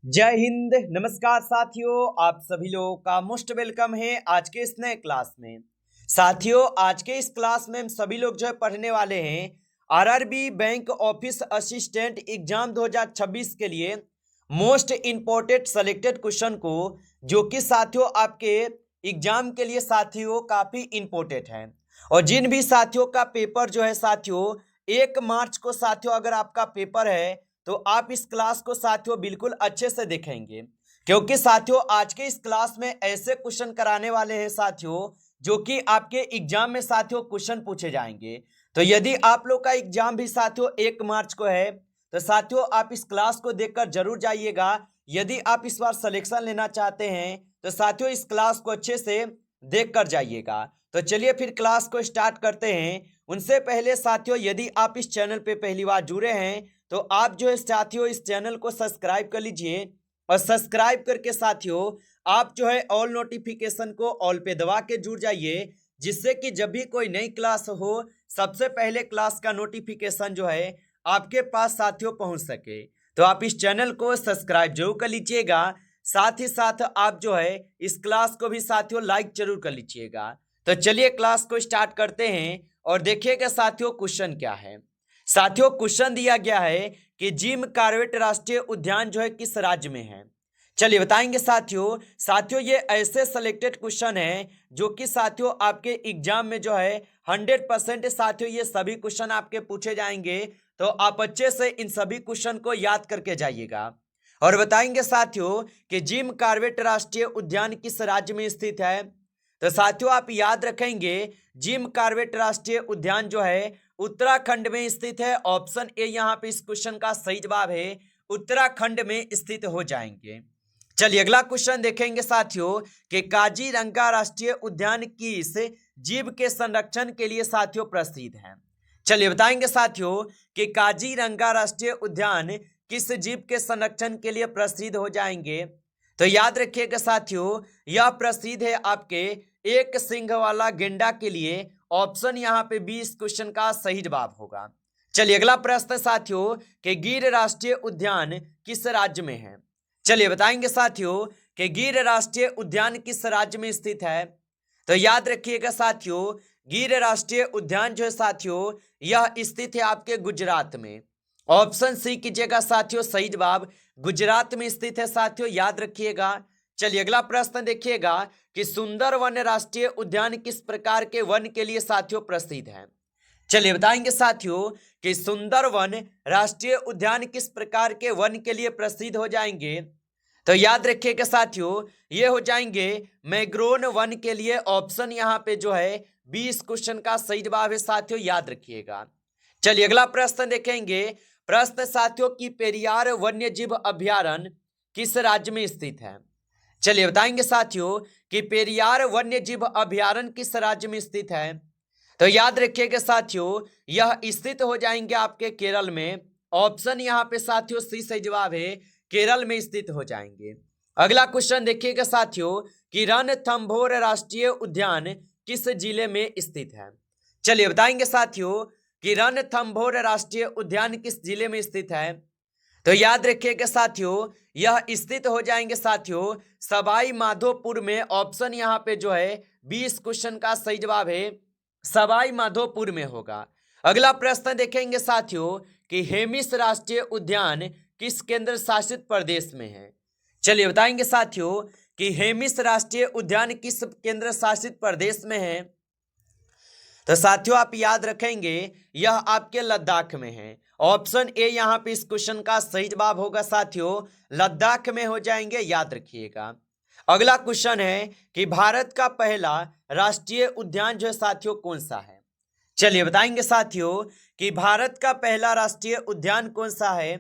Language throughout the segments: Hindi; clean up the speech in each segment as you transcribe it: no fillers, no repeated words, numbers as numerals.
जय हिंद। नमस्कार साथियों, आप सभी लोगों का मोस्ट वेलकम है आज के इस नए क्लास में। साथियों, आज के इस क्लास में हम सभी लोग जो है पढ़ने वाले हैं RRB bank office assistant exam 2026 के लिए मोस्ट इंपॉर्टेंट सेलेक्टेड क्वेश्चन को, जो कि साथियों आपके एग्जाम के लिए साथियों काफी इंपॉर्टेंट है। और जिन भी साथियों का पेपर जो है साथियों 1 मार्च को साथियों अगर आपका पेपर है तो आप इस क्लास को साथियों बिल्कुल अच्छे से देखेंगे, क्योंकि साथियों आज के इस क्लास में ऐसे क्वेश्चन कराने वाले हैं साथियों जो कि आपके एग्जाम में साथियों क्वेश्चन पूछे जाएंगे। तो यदि आप लोग का एग्जाम भी साथियों 1 मार्च को है तो साथियों आप इस क्लास को देखकर जरूर जाइएगा। यदि आप इस बार सिलेक्शन लेना चाहते हैं तो साथियों इस क्लास को अच्छे से देख कर जाइएगा। तो चलिए फिर क्लास को स्टार्ट करते हैं। उनसे पहले साथियों यदि आप इस चैनल पे पहली बार जुड़े हैं तो आप जो है साथियों इस चैनल को सब्सक्राइब कर लीजिए, और सब्सक्राइब करके साथियों आप जो है ऑल नोटिफिकेशन को ऑल पे दबा के जुड़ जाइए, जिससे कि जब भी कोई नई क्लास हो सबसे पहले क्लास का नोटिफिकेशन जो है आपके पास साथियों पहुंच सके। तो आप इस चैनल को सब्सक्राइब जरूर कर लीजिएगा, साथ ही साथ आप जो है इस क्लास को भी साथियों लाइक जरूर कर लीजिएगा। तो चलिए क्लास को स्टार्ट करते हैं और देखिएगा साथियों क्वेश्चन क्या है। साथियों क्वेश्चन दिया गया है कि जिम कॉर्बेट राष्ट्रीय उद्यान जो है किस राज्य में है। चलिए बताएंगे साथियों। साथियों ये ऐसे सिलेक्टेड क्वेश्चन है जो कि साथियों आपके एग्जाम में जो है 100% साथियों ये सभी क्वेश्चन आपके पूछे जाएंगे। तो आप अच्छे से इन सभी क्वेश्चन को याद करके जाइएगा। और बताएंगे साथियों कि जिम कॉर्बेट राष्ट्रीय उद्यान किस राज्य में स्थित है। तो साथियों आप याद रखेंगे जिम कॉर्बेट राष्ट्रीय उद्यान जो है उत्तराखंड में स्थित है। ऑप्शन ए यहाँ पे इस क्वेश्चन का सही जवाब है, उत्तराखंड में स्थित हो जाएंगे। चलिए अगला क्वेश्चन देखेंगे साथियों कि काजीरंगा राष्ट्रीय उद्यान किस जीव के संरक्षण के लिए साथियों प्रसिद्ध है। चलिए बताएंगे साथियों कि काजीरंगा राष्ट्रीय उद्यान किस जीव के संरक्षण के लिए प्रसिद्ध हो जाएंगे। तो याद रखिएगा साथियों यह प्रसिद्ध है आपके एक सिंह वाला गेंडा के लिए। ऑप्शन यहाँ पे 20 क्वेश्चन का सही जवाब होगा। चलिए अगला प्रश्न साथियों कि गिर राष्ट्रीय उद्यान किस राज्य में है। चलिए बताएंगे साथियों कि गिर राष्ट्रीय उद्यान किस राज्य में स्थित है। तो याद रखिएगा साथियों गिर राष्ट्रीय उद्यान जो है साथियों यह स्थित है आपके गुजरात में। ऑप्शन सी कीजिएगा साथियों सही जवाब, गुजरात में स्थित है साथियों, याद रखिएगा। चलिए अगला प्रश्न देखिएगा कि सुंदरवन राष्ट्रीय उद्यान किस प्रकार के वन के लिए साथियों प्रसिद्ध है। चलिए बताएंगे साथियों कि सुंदरवन राष्ट्रीय उद्यान किस प्रकार के वन के लिए प्रसिद्ध हो जाएंगे। तो याद रखिएगा साथियों ये हो जाएंगे मैग्रोव वन के लिए। ऑप्शन यहाँ पे जो है 20 क्वेश्चन का सही जवाब है साथियों, याद रखिएगा। चलिए अगला प्रश्न देखेंगे। प्रश्न साथियों की पेरियार वन्य जीव अभ्यारण्य किस राज्य में स्थित है। चलिए बताएंगे साथियों कि पेरियार वन्य जीव अभ्यारण्य किस राज्य में स्थित है। तो याद रखिएगा साथियों यह स्थित हो जाएंगे आपके केरल में। ऑप्शन यहाँ पे साथियों सी सही जवाब है, केरल में स्थित हो जाएंगे। अगला क्वेश्चन देखिएगा साथियों कि रणथंभौर राष्ट्रीय उद्यान किस जिले में स्थित है। चलिए बताएंगे साथियों कि रणथंभौर राष्ट्रीय उद्यान किस जिले में स्थित है। तो याद रखिएगा साथियों यह स्थित हो जाएंगे साथियों सवाई माधोपुर में। ऑप्शन यहाँ पे जो है 20 क्वेश्चन का सही जवाब है, सवाई माधोपुर में होगा। अगला प्रश्न देखेंगे साथियों कि हेमिस राष्ट्रीय उद्यान किस केंद्र शासित प्रदेश में है। चलिए बताएंगे साथियों कि हेमिस राष्ट्रीय उद्यान किस केंद्र शासित प्रदेश में है। तो साथियों आप याद रखेंगे यह आपके लद्दाख में है। ऑप्शन ए यहाँ पे इस क्वेश्चन का सही जवाब होगा साथियों, लद्दाख में हो जाएंगे, याद रखिएगा। अगला क्वेश्चन है कि भारत का पहला राष्ट्रीय उद्यान जो है साथियों कौन सा है। चलिए बताएंगे साथियों कि भारत का पहला राष्ट्रीय उद्यान कौन सा है।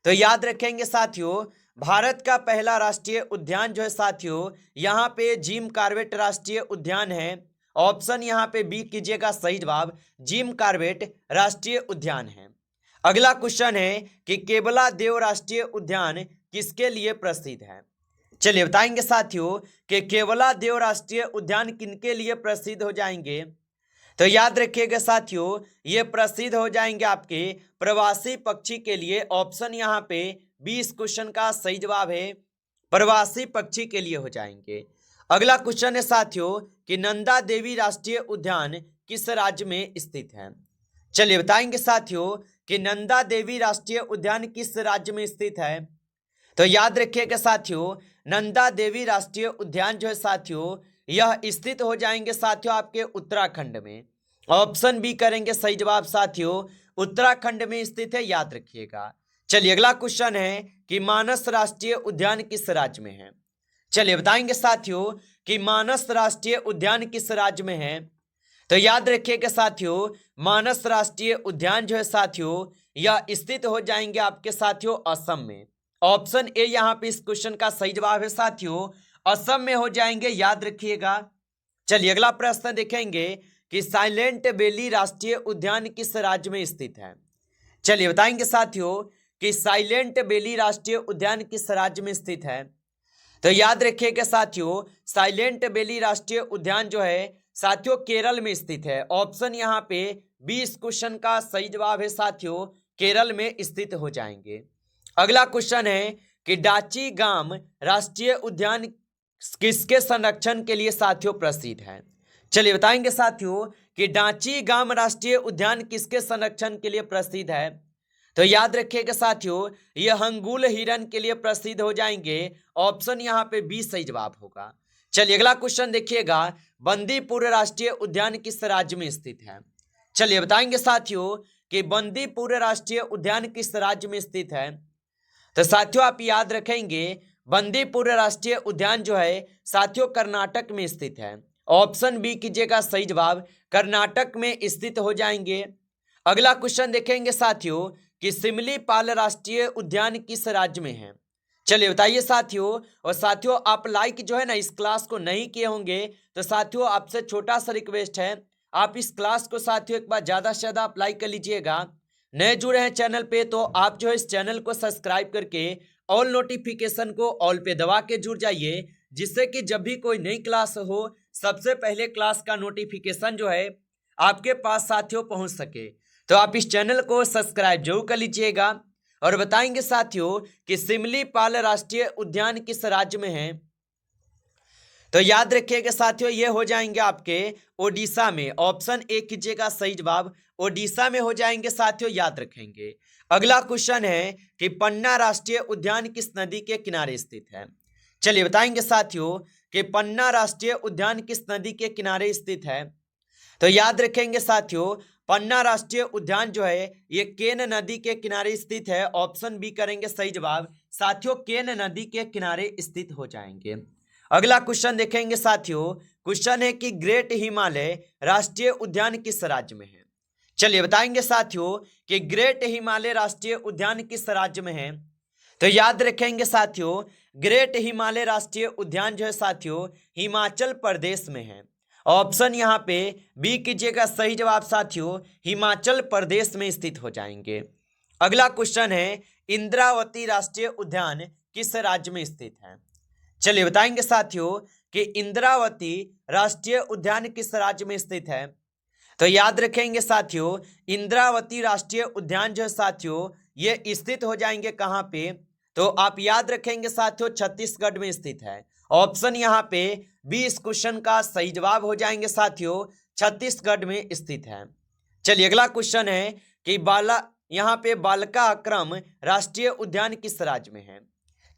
तो याद रखेंगे साथियों भारत का पहला राष्ट्रीय उद्यान जो है साथियों यहाँ पे जिम कॉर्बेट राष्ट्रीय उद्यान है। ऑप्शन यहाँ पे बी कीजिएगा सही जवाब, जिम कॉर्बेट राष्ट्रीय उद्यान है। अगला क्वेश्चन है कि केवला देव राष्ट्रीय उद्यान किसके लिए प्रसिद्ध है। चलिए बताएंगे साथियों कि केवला देव राष्ट्रीय उद्यान किनके लिए प्रसिद्ध हो जाएंगे। तो याद रखिएगा साथियों ये प्रसिद्ध हो जाएंगे आपके प्रवासी पक्षी के लिए। ऑप्शन यहाँ पे 20 क्वेश्चन का सही जवाब है प्रवासी पक्षी के लिए हो जाएंगे। अगला क्वेश्चन है साथियों कि नंदा देवी राष्ट्रीय उद्यान किस राज्य में स्थित है। चलिए बताएंगे साथियों कि नंदा देवी राष्ट्रीय उद्यान किस राज्य में स्थित है। तो याद रखिएगा साथियों, नंदा देवी राष्ट्रीय उद्यान जो है साथियों यह स्थित हो जाएंगे साथियों आपके उत्तराखंड में। ऑप्शन बी करेंगे सही जवाब साथियों, उत्तराखंड में स्थित है, याद रखिएगा। चलिए अगला क्वेश्चन है कि मानस राष्ट्रीय उद्यान किस राज्य में है। चलिए बताएंगे साथियों कि मानस राष्ट्रीय उद्यान किस राज्य में है। तो याद रखिएगा साथियों, मानस राष्ट्रीय उद्यान जो है साथियों यह स्थित हो जाएंगे आपके साथियों असम में। ऑप्शन ए यहाँ पे इस क्वेश्चन का सही जवाब है साथियों, असम में हो जाएंगे, याद रखिएगा। चलिए अगला प्रश्न देखेंगे कि साइलेंट वैली राष्ट्रीय उद्यान किस राज्य में स्थित है। चलिए बताएंगे साथियों कि साइलेंट वैली राष्ट्रीय उद्यान किस राज्य में स्थित है। तो याद रखिएगा साथियों, साइलेंट वैली राष्ट्रीय उद्यान जो है साथियों केरल में स्थित है। ऑप्शन यहाँ पे 20 क्वेश्चन का सही जवाब है साथियों, केरल में स्थित हो जाएंगे। अगला क्वेश्चन है कि डाची गाम राष्ट्रीय उद्यान किसके संरक्षण के लिए साथियों प्रसिद्ध है। चलिए बताएंगे साथियों कि डाची गाम राष्ट्रीय उद्यान किसके संरक्षण के लिए प्रसिद्ध है। तो याद रखिएगा साथियों, यह हंगुल हिरन के लिए प्रसिद्ध हो जाएंगे। ऑप्शन यहाँ पे 20 सही जवाब होगा। चलिए अगला क्वेश्चन देखिएगा, बंदीपुर राष्ट्रीय उद्यान किस राज्य में स्थित है। चलिए बताएंगे साथियों कि बंदीपुर राष्ट्रीय उद्यान किस राज्य में स्थित है। तो साथियों आप याद रखेंगे बंदीपुर राष्ट्रीय उद्यान जो है साथियों कर्नाटक में स्थित है। ऑप्शन बी कीजिएगा सही जवाब, कर्नाटक में स्थित हो जाएंगे। अगला क्वेश्चन देखेंगे साथियों कि सिमलीपाल राष्ट्रीय उद्यान किस राज्य में है। चलिए बताइए साथियों, और साथियों आप लाइक जो है ना इस क्लास को नहीं किए होंगे तो साथियों आपसे छोटा सा रिक्वेस्ट है, आप इस क्लास को साथियों एक बार ज्यादा से ज्यादा आप लाइक कर लीजिएगा। नए जुड़े हैं चैनल पे तो आप जो है इस चैनल को सब्सक्राइब करके ऑल नोटिफिकेशन को ऑल पे दबा के जुड़ जाइए, जिससे कि जब भी कोई नई क्लास हो सबसे पहले क्लास का नोटिफिकेशन जो है आपके पास साथियों पहुंच सके। तो आप इस चैनल को सब्सक्राइब जरूर कर लीजिएगा। और बताएंगे साथियों कि सिमलीपाल राष्ट्रीय उद्यान किस राज्य में है। तो याद रखिएगा साथियों ये हो जाएंगे आपके ओडिशा में। ऑप्शन ए कीजिएगा सही जवाब, ओडिशा में हो जाएंगे साथियों, याद रखेंगे। अगला क्वेश्चन है कि पन्ना राष्ट्रीय उद्यान किस नदी के किनारे स्थित है। चलिए बताएंगे साथियों कि पन्ना राष्ट्रीय उद्यान किस नदी के किनारे स्थित है। तो याद रखेंगे साथियों पन्ना राष्ट्रीय उद्यान जो है ये केन नदी के किनारे स्थित है। ऑप्शन बी करेंगे सही जवाब, साथियों केन नदी के किनारे स्थित हो जाएंगे। अगला क्वेश्चन देखेंगे साथियों, क्वेश्चन है कि ग्रेट हिमालय राष्ट्रीय उद्यान किस राज्य में है। चलिए बताएंगे साथियों कि ग्रेट हिमालय राष्ट्रीय उद्यान किस राज्य में है। तो याद रखेंगे साथियों ग्रेट हिमालय राष्ट्रीय उद्यान जो है साथियों हिमाचल प्रदेश में है। ऑप्शन यहाँ पे बी कीजिएगा सही जवाब साथियों, हिमाचल प्रदेश में स्थित हो जाएंगे। अगला क्वेश्चन है इंद्रावती राष्ट्रीय उद्यान किस राज्य में स्थित है। चलिए बताएंगे साथियों कि इंद्रावती राष्ट्रीय उद्यान किस राज्य में स्थित है। तो याद रखेंगे साथियों इंद्रावती राष्ट्रीय उद्यान जो है साथियों ये स्थित हो जाएंगे कहाँ पे। तो आप याद रखेंगे साथियों छत्तीसगढ़ में स्थित है। ऑप्शन यहाँ पे 20 क्वेश्चन का सही जवाब हो जाएंगे साथियों, छत्तीसगढ़ में स्थित है। चलिए अगला क्वेश्चन है कि यहाँ पे बालकाक्रम राष्ट्रीय उद्यान किस राज्य में है।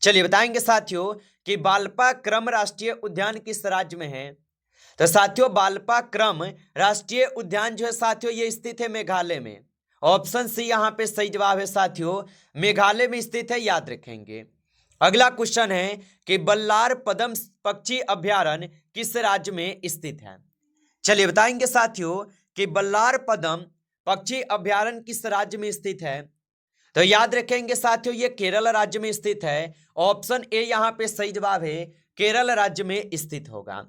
चलिए बताएंगे साथियों कि बालपाक्रम राष्ट्रीय उद्यान किस राज्य में है। तो साथियों बालपाक्रम राष्ट्रीय उद्यान जो है साथियों ये स्थित है मेघालय में। ऑप्शन सी यहाँ पे सही जवाब है साथियों, मेघालय में स्थित है, याद रखेंगे। अगला क्वेश्चन है कि बल्लार पदम पक्षी अभ्यारण्य किस राज्य में स्थित है। चलिए बताएंगे साथियों कि बल्लार पदम पक्षी अभ्यारण्य किस राज्य में स्थित है। तो याद रखेंगे साथियों ये केरल राज्य में स्थित है। ऑप्शन ए यहाँ पे सही जवाब है, केरल राज्य में स्थित होगा।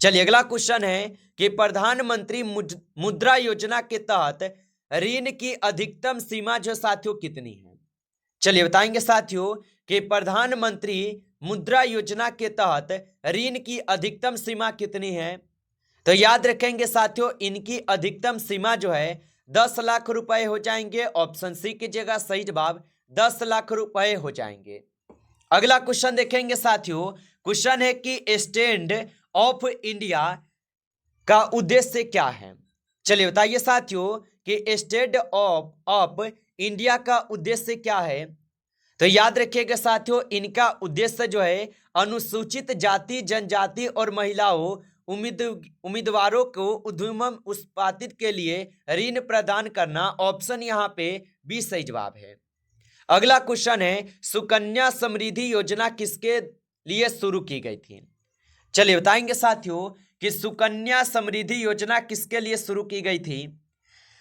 चलिए अगला क्वेश्चन है कि प्रधानमंत्री मुद्रा योजना के तहत ऋण की अधिकतम सीमा जो साथियों कितनी है। चलिए बताएंगे साथियों कि प्रधानमंत्री मुद्रा योजना के तहत ऋण की अधिकतम सीमा कितनी है। तो याद रखेंगे साथियों इनकी अधिकतम सीमा जो है 10 लाख रुपए हो जाएंगे। ऑप्शन सी कीजिएगा सही जवाब, 10 लाख रुपए हो जाएंगे। अगला क्वेश्चन देखेंगे साथियों, क्वेश्चन है कि स्टैंड ऑफ इंडिया का उद्देश्य क्या है। चलिए बताइए साथियों कि स्टैंड ऑफ इंडिया का उद्देश्य क्या है। तो याद रखिएगा साथियों, इनका उद्देश्य जो है अनुसूचित जाति जनजाति और महिलाओं उम्मीदवारों को उद्यम उत्पादित के लिए ऋण प्रदान करना। ऑप्शन यहाँ पे बी सही जवाब है। अगला क्वेश्चन है, सुकन्या समृद्धि योजना किसके लिए शुरू की गई थी। चलिए बताएंगे साथियों कि सुकन्या समृद्धि योजना किसके लिए शुरू की गई थी।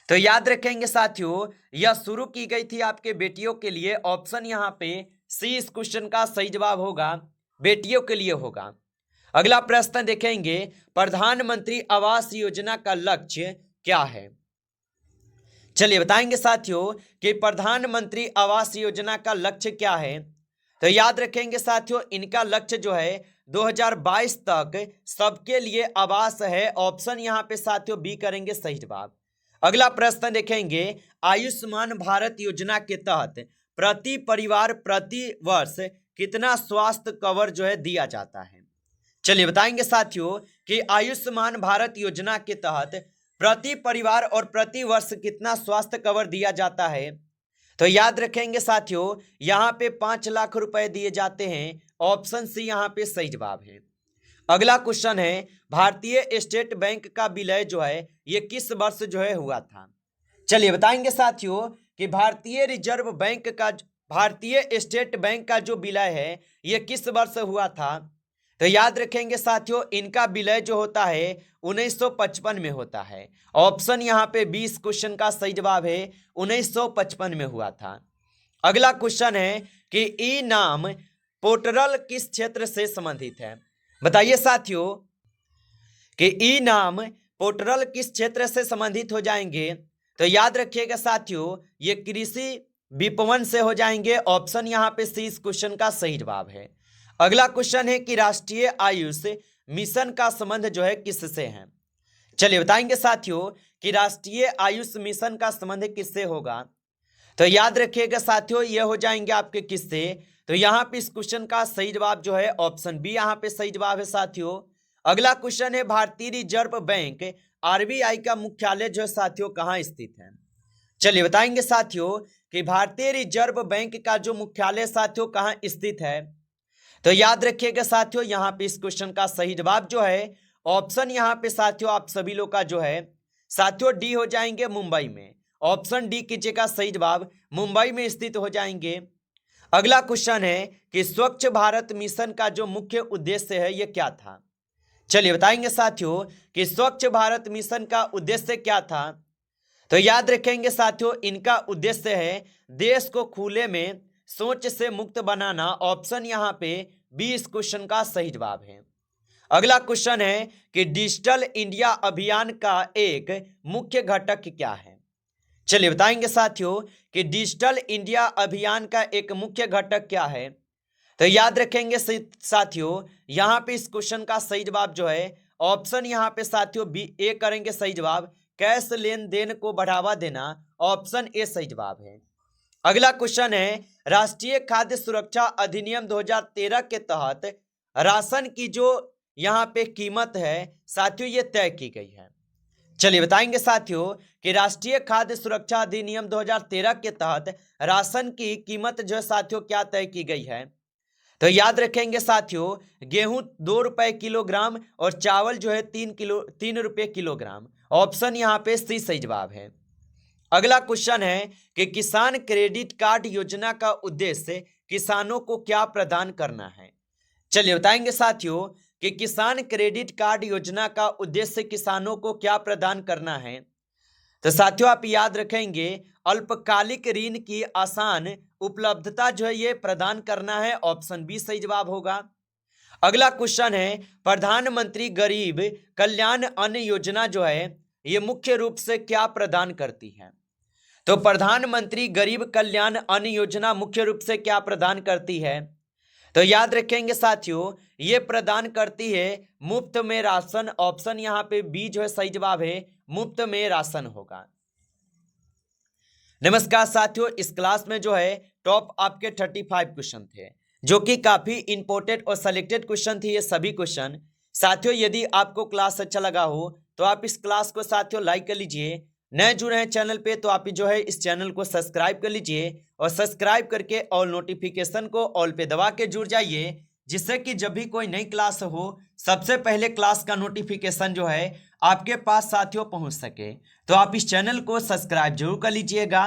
तो याद रखेंगे साथियों, यह शुरू की गई थी आपके बेटियों के लिए। ऑप्शन यहाँ पे सी इस क्वेश्चन का सही जवाब होगा, बेटियों के लिए होगा। अगला प्रश्न देखेंगे, प्रधानमंत्री आवास योजना का लक्ष्य क्या है। चलिए बताएंगे साथियों कि प्रधानमंत्री आवास योजना का लक्ष्य क्या है। तो याद रखेंगे साथियों, इनका लक्ष्य जो है 2022 तक सबके लिए आवास है। ऑप्शन यहाँ पे साथियों बी करेंगे सही जवाब। अगला प्रश्न देखेंगे, आयुष्मान भारत योजना के तहत प्रति परिवार प्रति वर्ष कितना स्वास्थ्य कवर जो है दिया जाता है। चलिए बताएंगे साथियों कि आयुष्मान भारत योजना के तहत प्रति परिवार और प्रति वर्ष कितना स्वास्थ्य कवर दिया जाता है। तो याद रखेंगे साथियों, यहाँ पे 5 लाख रुपए दिए जाते हैं। ऑप्शन सी यहाँ पे सही जवाब है। अगला क्वेश्चन है, भारतीय स्टेट बैंक का विलय जो है ये किस वर्ष जो है हुआ था। चलिए बताएंगे साथियों कि भारतीय स्टेट बैंक का जो विलय है ये किस वर्ष हुआ था। तो याद रखेंगे साथियों, इनका विलय जो होता है 1955 में होता है। ऑप्शन यहाँ पे 20 क्वेश्चन का सही जवाब है, 1955 में हुआ था। अगला क्वेश्चन है कि ई नाम पोर्टल किस क्षेत्र से संबंधित है। बताइए साथियों कि ई नाम पोर्टल किस क्षेत्र से संबंधित हो जाएंगे। तो याद रखिएगा साथियों, ये कृषि विपणन से हो जाएंगे। ऑप्शन यहाँ पे सी इस क्वेश्चन का सही जवाब है। अगला क्वेश्चन है कि राष्ट्रीय आयुष मिशन का संबंध जो है किससे है। चलिए बताएंगे साथियों कि राष्ट्रीय आयुष मिशन का संबंध किससे होगा। तो याद रखिएगा साथियों, ये हो जाएंगे आपके किससे। तो यहाँ पे इस क्वेश्चन का सही जवाब जो है ऑप्शन बी यहाँ पे सही जवाब है साथियों। अगला क्वेश्चन है, भारतीय रिजर्व बैंक आरबीआई का मुख्यालय जो है साथियों कहाँ स्थित है। चलिए बताएंगे साथियों कि भारतीय रिजर्व बैंक का जो मुख्यालय साथियों कहाँ स्थित है। तो याद रखिएगा साथियों, यहाँ पे इस क्वेश्चन का सही जवाब जो है ऑप्शन यहाँ पे साथियों आप सभी लोग का जो है साथियों डी हो जाएंगे, मुंबई में। ऑप्शन डी कीजिएगा सही जवाब, मुंबई में स्थित हो जाएंगे। अगला क्वेश्चन है कि स्वच्छ भारत मिशन का जो मुख्य उद्देश्य है ये क्या था। चलिए बताएंगे साथियों कि स्वच्छ भारत मिशन का उद्देश्य क्या था। तो याद रखेंगे साथियों, इनका उद्देश्य है देश को खुले में सोच से मुक्त बनाना। ऑप्शन यहाँ पे बी इस क्वेश्चन का सही जवाब है। अगला क्वेश्चन है कि डिजिटल इंडिया अभियान का एक मुख्य घटक क्या है। चलिए बताएंगे साथियों कि डिजिटल इंडिया अभियान का एक मुख्य घटक क्या है। तो याद रखेंगे साथियों, यहाँ पे इस क्वेश्चन का सही जवाब जो है ऑप्शन यहाँ पे साथियों बी ए करेंगे सही जवाब, कैश लेन देन को बढ़ावा देना। ऑप्शन ए सही जवाब है। अगला क्वेश्चन है, राष्ट्रीय खाद्य सुरक्षा अधिनियम 2013 के तहत राशन की जो यहाँ पे कीमत है साथियों ये तय की गई है। चलिए बताएंगे साथियों कि राष्ट्रीय खाद्य सुरक्षा अधिनियम 2013 के तहत राशन की कीमत जो है साथियों क्या तय की गई है। तो याद रखेंगे साथियों, गेहूं 2 रुपए किलोग्राम और चावल जो है 3 रुपए किलोग्राम। ऑप्शन यहाँ पे सी सही जवाब है। अगला क्वेश्चन है कि किसान क्रेडिट कार्ड योजना का उद्देश्य किसानों को क्या प्रदान करना है। चलिए बताएंगे साथियों कि किसान क्रेडिट कार्ड योजना का उद्देश्य किसानों को क्या प्रदान करना है। तो साथियों आप याद रखेंगे, अल्पकालिक ऋण की आसान उपलब्धता जो है ये प्रदान करना है। ऑप्शन बी सही जवाब होगा। अगला क्वेश्चन है, प्रधानमंत्री गरीब कल्याण अन्न योजना जो है ये मुख्य रूप से क्या प्रदान करती है। तो प्रधानमंत्री गरीब कल्याण अन्न योजना मुख्य रूप से क्या प्रदान करती है। तो याद रखेंगे साथियों, ये प्रदान करती है मुफ्त में राशन। ऑप्शन यहाँ पे बी जो है सही जवाब है, मुफ्त में राशन होगा। नमस्कार साथियों, इस क्लास में जो है टॉप आपके 35 क्वेश्चन थे जो कि काफी इंपॉर्टेंट और सिलेक्टेड क्वेश्चन थे ये सभी क्वेश्चन। साथियों, यदि आपको क्लास अच्छा लगा हो तो आप इस क्लास को साथियों लाइक कर लीजिए। नए जुड़े हैं चैनल पे तो आप जो है इस चैनल को सब्सक्राइब कर लीजिए और सब्सक्राइब करके ऑल नोटिफिकेशन को ऑल पे दबा के जुड़ जाइए, जिससे कि जब भी कोई नई क्लास हो सबसे पहले क्लास का नोटिफिकेशन जो है आपके पास साथियों पहुंच सके। तो आप इस चैनल को सब्सक्राइब जरूर कर लीजिएगा।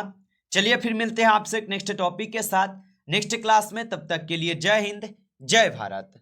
चलिए फिर मिलते हैं आपसे नेक्स्ट टॉपिक के साथ नेक्स्ट क्लास में। तब तक के लिए जय हिंद, जय भारत।